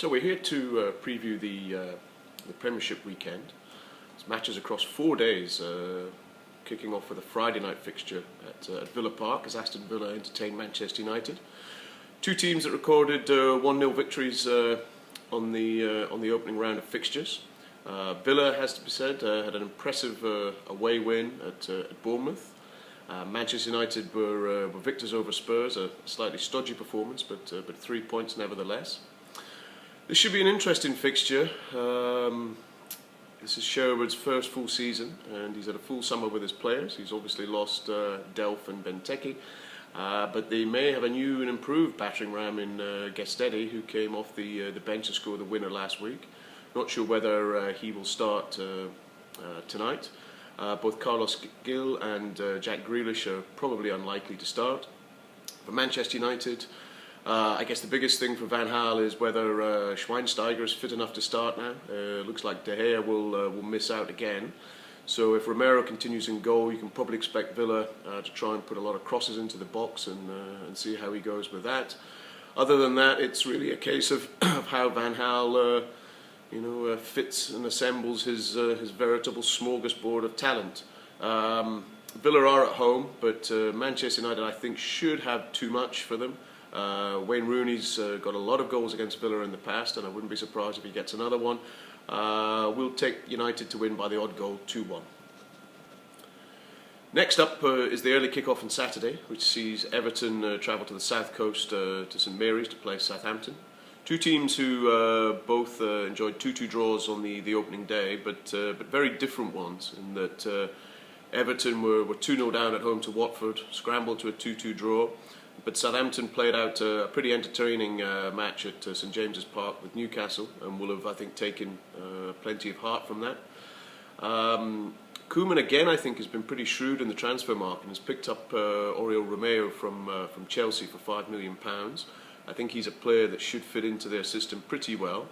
So we're here to preview the Premiership weekend. It's matches across 4 days, kicking off with a Friday night fixture at Villa Park as Aston Villa entertain Manchester United. Two teams that recorded 1-0 victories on the opening round of fixtures. Villa, has to be said, had an impressive away win at Bournemouth. Manchester United were victors over Spurs, a slightly stodgy performance, but 3 points nevertheless. This should be an interesting fixture. This is Sherwood's first full season, and he's had a full summer with his players. He's obviously lost Delph and Benteke, but they may have a new and improved battering ram in Gestetti, who came off the bench to score the winner last week. Not sure whether he will start tonight. Both Carlos Gil and Jack Grealish are probably unlikely to start. For Manchester United, I guess the biggest thing for Van Gaal is whether Schweinsteiger is fit enough to start now. Looks like De Gea will miss out again. So if Romero continues in goal, you can probably expect Villa to try and put a lot of crosses into the box and see how he goes with that. Other than that, it's really a case of how Van Gaal fits and assembles his veritable smorgasbord of talent. Villa are at home, but Manchester United, I think, should have too much for them. Wayne Rooney's got a lot of goals against Villa in the past, and I wouldn't be surprised if he gets another one. We'll take United to win by the odd goal, 2-1. Next up is the early kick-off on Saturday, which sees Everton travel to the south coast to St Mary's to play Southampton. Two teams who both enjoyed 2-2 draws on the opening day, but very different ones in that Everton were 2-0 down at home to Watford, scrambled to a 2-2 draw. But Southampton played out a pretty entertaining match at St James's Park with Newcastle, and will have, I think, taken plenty of heart from that. Koeman again, I think, has been pretty shrewd in the transfer market and has picked up Oriol Romeo from Chelsea for £5 million. I think he's a player that should fit into their system pretty well.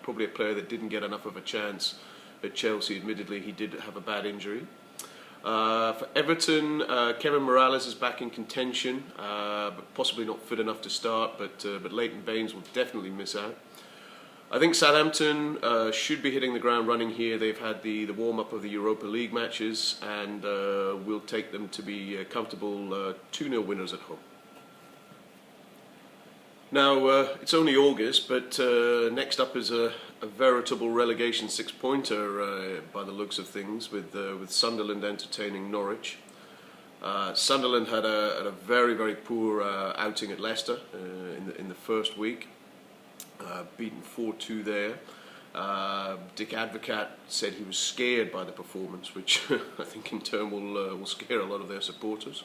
Probably a player that didn't get enough of a chance at Chelsea. Admittedly, he did have a bad injury. For Everton, Kevin Morales is back in contention, but possibly not fit enough to start, but Leighton Baines will definitely miss out. I think Southampton should be hitting the ground running here. They've had the warm-up of the Europa League matches, and we'll take them to be comfortable 2-0 winners at home. Now, it's only August, but next up is a veritable relegation six-pointer by the looks of things, with Sunderland entertaining Norwich. Sunderland had a very, very poor outing at Leicester in the first week, beaten 4-2 there. Dick Advocat said he was scared by the performance, which I think in turn will scare a lot of their supporters.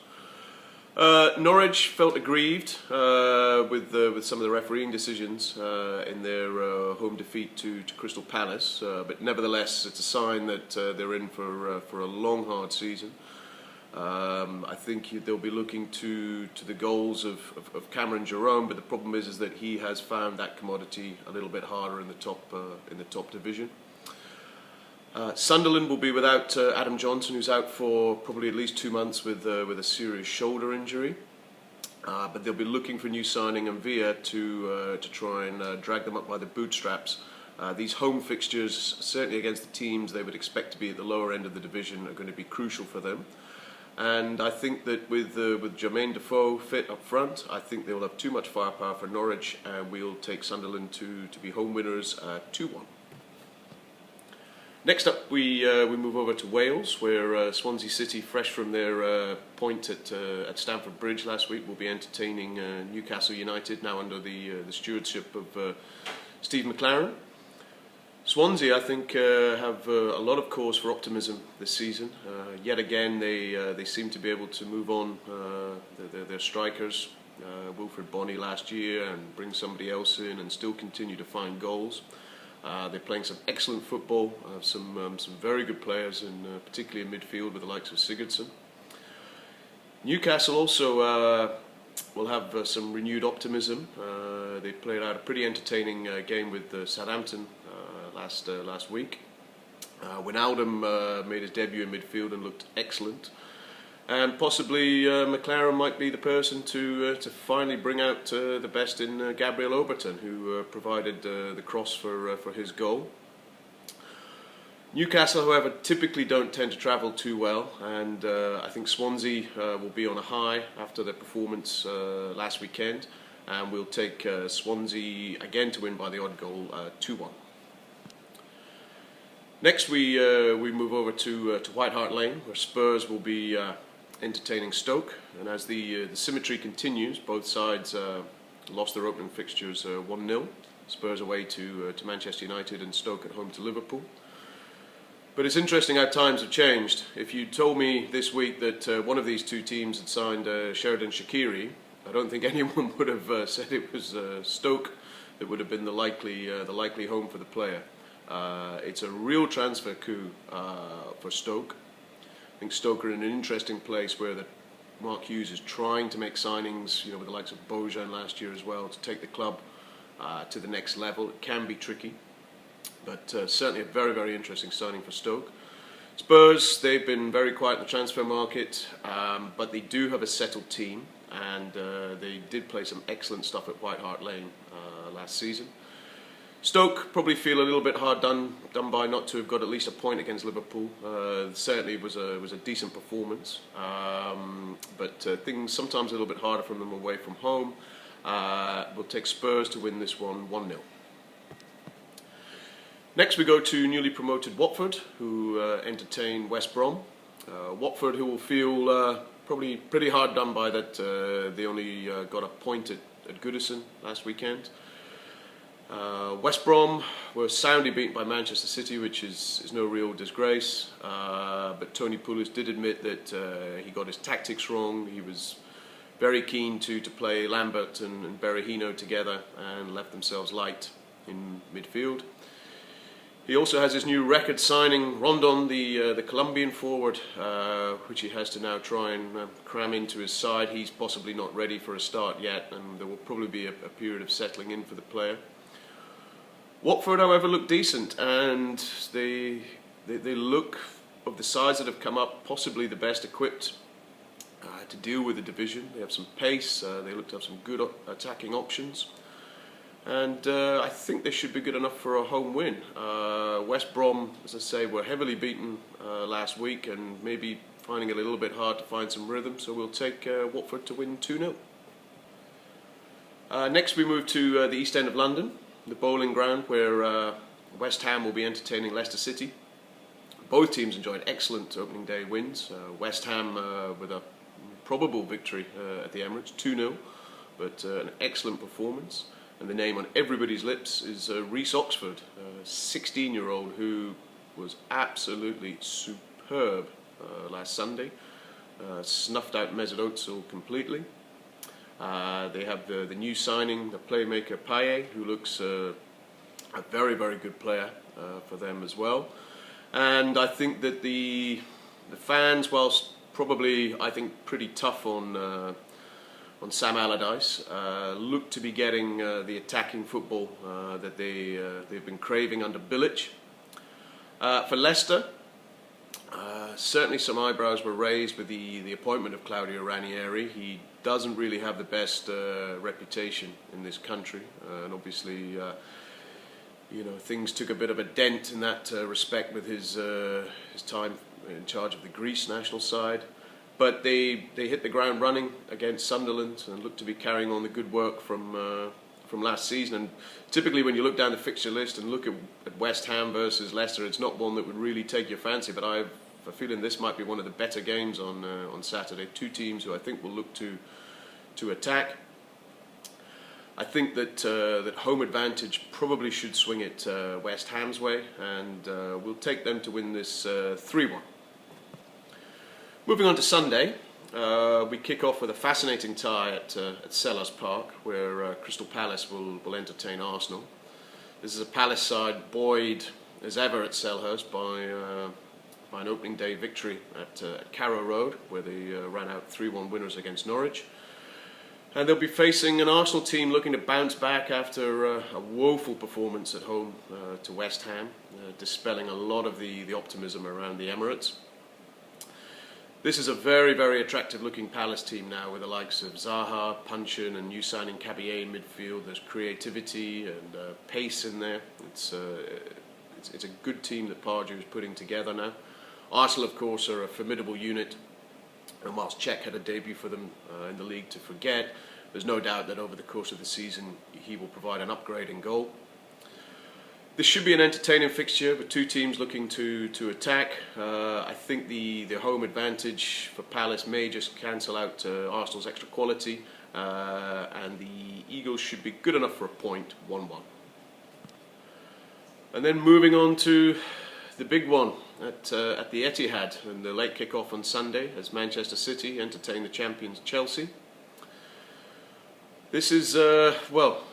Norwich felt aggrieved with some of the refereeing decisions in their home defeat to Crystal Palace, but nevertheless it's a sign that they're in for a long, hard season. I think they'll be looking to the goals of Cameron Jerome, but the problem is that he has found that commodity a little bit harder in the top division. Sunderland will be without Adam Johnson, who's out for probably at least 2 months with a serious shoulder injury. But they'll be looking for a new signing Mvia to try and drag them up by the bootstraps. These home fixtures, certainly against the teams they would expect to be at the lower end of the division, are going to be crucial for them. And I think that with Jermaine Defoe fit up front, I think they will have too much firepower for Norwich, and we'll take Sunderland to be home winners 2-1. Next up, we move over to Wales, where Swansea City, fresh from their point at Stamford Bridge last week, will be entertaining Newcastle United, now under the stewardship of Steve McLaren. Swansea, I think, have a lot of cause for optimism this season. Yet again, they seem to be able to move on their strikers, Wilfred Bonney last year, and bring somebody else in and still continue to find goals. They're playing some excellent football, some very good players, particularly in midfield with the likes of Sigurdsson. Newcastle also will have some renewed optimism. They played out a pretty entertaining game with Southampton last week. Wijnaldum made his debut in midfield and looked excellent. And possibly McLaren might be the person to finally bring out the best in Gabriel Oberton, who provided the cross for his goal. Newcastle, however, typically don't tend to travel too well, and I think Swansea will be on a high after their performance last weekend, and we'll take Swansea again to win by the odd goal, 2-1. Next, we move over to White Hart Lane, where Spurs will be entertaining Stoke, and as the symmetry continues, both sides lost their opening fixtures 1-0. Spurs away to Manchester United and Stoke at home to Liverpool. But it's interesting how times have changed. If you told me this week that one of these two teams had signed Sheridan Shaqiri, I don't think anyone would have said it was Stoke that would have been the likely home for the player. It's a real transfer coup for Stoke. I think Stoke are in an interesting place where Mark Hughes is trying to make signings, with the likes of Bojan last year as well, to take the club to the next level. It can be tricky, but certainly a very, very interesting signing for Stoke. Spurs, they've been very quiet in the transfer market, but they do have a settled team, and they did play some excellent stuff at White Hart Lane last season. Stoke probably feel a little bit hard done by not to have got at least a point against Liverpool. Certainly it was a decent performance, but things sometimes a little bit harder from them away from home. We'll take Spurs to win this one 1-0. Next we go to newly promoted Watford, who entertain West Brom. Watford, who will feel probably pretty hard done by that they only got a point at Goodison last weekend. West Brom were soundly beaten by Manchester City, which is no real disgrace, but Tony Pulis did admit that he got his tactics wrong. He was very keen to play Lambert and Berahino together and left themselves light in midfield. He also has his new record signing, Rondon, the Colombian forward, which he has to now try and cram into his side. He's possibly not ready for a start yet, and there will probably be a period of settling in for the player. Watford, however, look decent, and they look, of the sides that have come up, possibly the best equipped to deal with the division. They have some pace, they look to have some good attacking options, and I think they should be good enough for a home win. West Brom, as I say, were heavily beaten last week and maybe finding it a little bit hard to find some rhythm, so we'll take Watford to win 2-0. Next we move to the East End of London, the Bowling Ground, where West Ham will be entertaining Leicester City. Both teams enjoyed excellent opening day wins. West Ham with a probable victory at the Emirates, 2-0, but an excellent performance. And the name on everybody's lips is Reece Oxford, a 16-year-old who was absolutely superb last Sunday. Snuffed out Mesut Ozil completely. They have the new signing, the playmaker Payet, who looks a very, very good player for them as well. And I think that the fans, whilst probably I think pretty tough on Sam Allardyce, look to be getting the attacking football that they've been craving under Bilic. For Leicester, certainly some eyebrows were raised with the appointment of Claudio Ranieri. He doesn't really have the best reputation in this country, and obviously, things took a bit of a dent in that respect with his time in charge of the Greece national side. But they hit the ground running against Sunderland and look to be carrying on the good work from last season. And typically, when you look down the fixture list and look at West Ham versus Leicester, it's not one that would really take your fancy. But I have a feeling this might be one of the better games on Saturday. Two teams who I think will look to attack. I think that home advantage probably should swing it West Ham's way, and we'll take them to win this 3-1. Moving on to Sunday, we kick off with a fascinating tie at Selhurst Park, where Crystal Palace will entertain Arsenal. This is a Palace side buoyed as ever at Selhurst by an opening day victory at Carrow Road, where they ran out 3-1 winners against Norwich. And they'll be facing an Arsenal team looking to bounce back after a woeful performance at home to West Ham, dispelling a lot of the optimism around the Emirates. This is a very, very attractive looking Palace team now, with the likes of Zaha, Punchin and new signing Caballé in midfield. There's creativity and pace in there. It's a good team that Pardew is putting together now. Arsenal, of course, are a formidable unit, and whilst Cech had a debut for them in the league to forget, there's no doubt that over the course of the season he will provide an upgrade in goal. This should be an entertaining fixture with two teams looking to attack. I think the home advantage for Palace may just cancel out Arsenal's extra quality, and the Eagles should be good enough for a point, 1-1. And then moving on to the big one at the Etihad, and the late kick-off on Sunday as Manchester City entertain the champions Chelsea. This is, well,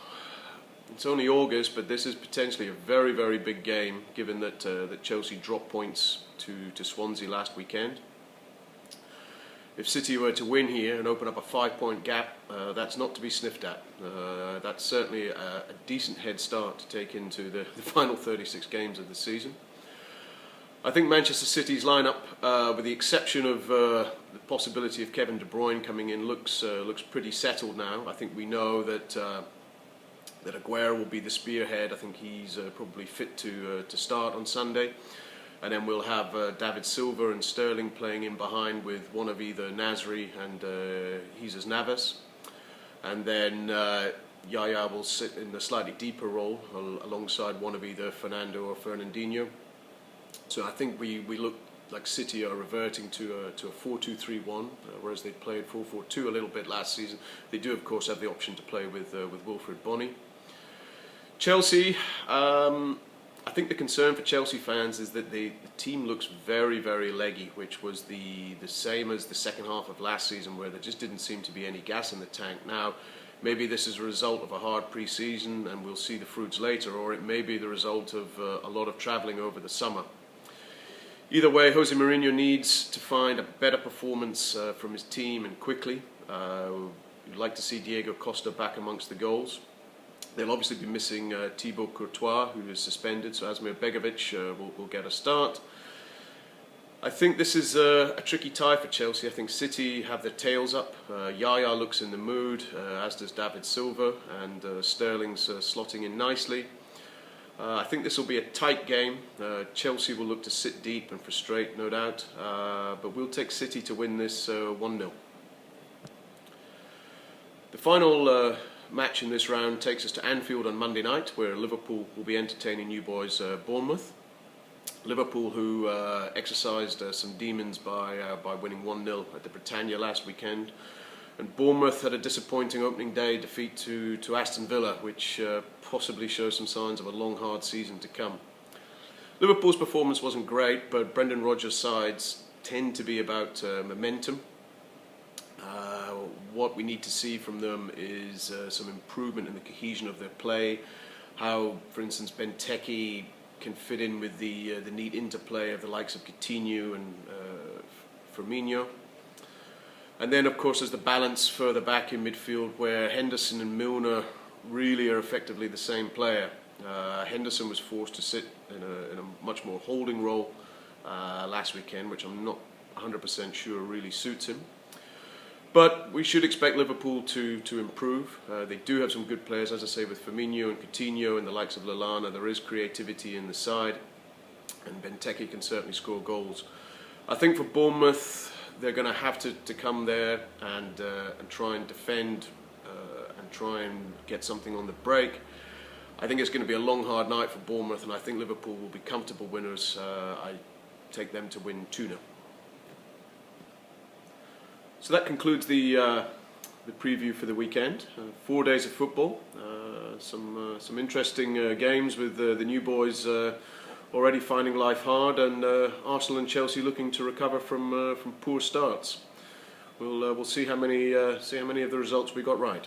it's only August, but this is potentially a very, very big game, given that that Chelsea dropped points to Swansea last weekend. If City were to win here and open up a 5-point gap, that's not to be sniffed at. That's certainly a decent head start to take into the final 36 games of the season. I think Manchester City's lineup, with the exception of the possibility of Kevin De Bruyne coming in, looks pretty settled now. I think we know that Aguero will be the spearhead. I think he's probably fit to start on Sunday. And then we'll have David Silva and Sterling playing in behind, with one of either Nasri and Jesus Navas. And then Yaya will sit in the slightly deeper role alongside one of either Fernando or Fernandinho. So I think we look like City are reverting to a 4-2-3-1, whereas they played 4-4-2 a little bit last season. They do, of course, have the option to play with Wilfried Bony. Chelsea, I think the concern for Chelsea fans is that the team looks very, very leggy, which was the same as the second half of last season, where there just didn't seem to be any gas in the tank. Now, maybe this is a result of a hard pre-season and we'll see the fruits later, or it may be the result of a lot of travelling over the summer. Either way, Jose Mourinho needs to find a better performance from his team, and quickly. You'd like to see Diego Costa back amongst the goals. They'll obviously be missing Thibaut Courtois, who is suspended, so Asmir Begovic will get a start. I think this is a tricky tie for Chelsea. I think City have their tails up. Yaya looks in the mood, as does David Silva, and Sterling's slotting in nicely. I think this will be a tight game. Chelsea will look to sit deep and frustrate, no doubt, but we'll take City to win this 1-0. The final match in this round takes us to Anfield on Monday night, where Liverpool will be entertaining new boys Bournemouth. Liverpool, who exercised some demons by winning 1-0 at the Britannia last weekend. And Bournemouth had a disappointing opening day defeat to Aston Villa, which possibly shows some signs of a long, hard season to come. Liverpool's performance wasn't great, but Brendan Rodgers' sides tend to be about momentum. What we need to see from them is some improvement in the cohesion of their play. How, for instance, Benteke can fit in with the neat interplay of the likes of Coutinho and Firmino. And then, of course, there's the balance further back in midfield, where Henderson and Milner really are effectively the same player. Henderson was forced to sit in a much more holding role last weekend, which I'm not 100% sure really suits him. But we should expect Liverpool to improve. They do have some good players, as I say, with Firmino and Coutinho and the likes of Lallana. There is creativity in the side, and Benteke can certainly score goals. I think for Bournemouth, they're going to have to come there and try and defend and try and get something on the break. I think it's going to be a long, hard night for Bournemouth, and I think Liverpool will be comfortable winners. I take them to win 2-0. So that concludes the preview for the weekend. 4 days of football, some interesting games with the new boys already finding life hard, and Arsenal and Chelsea looking to recover from poor starts. We'll see how many of the results we got right.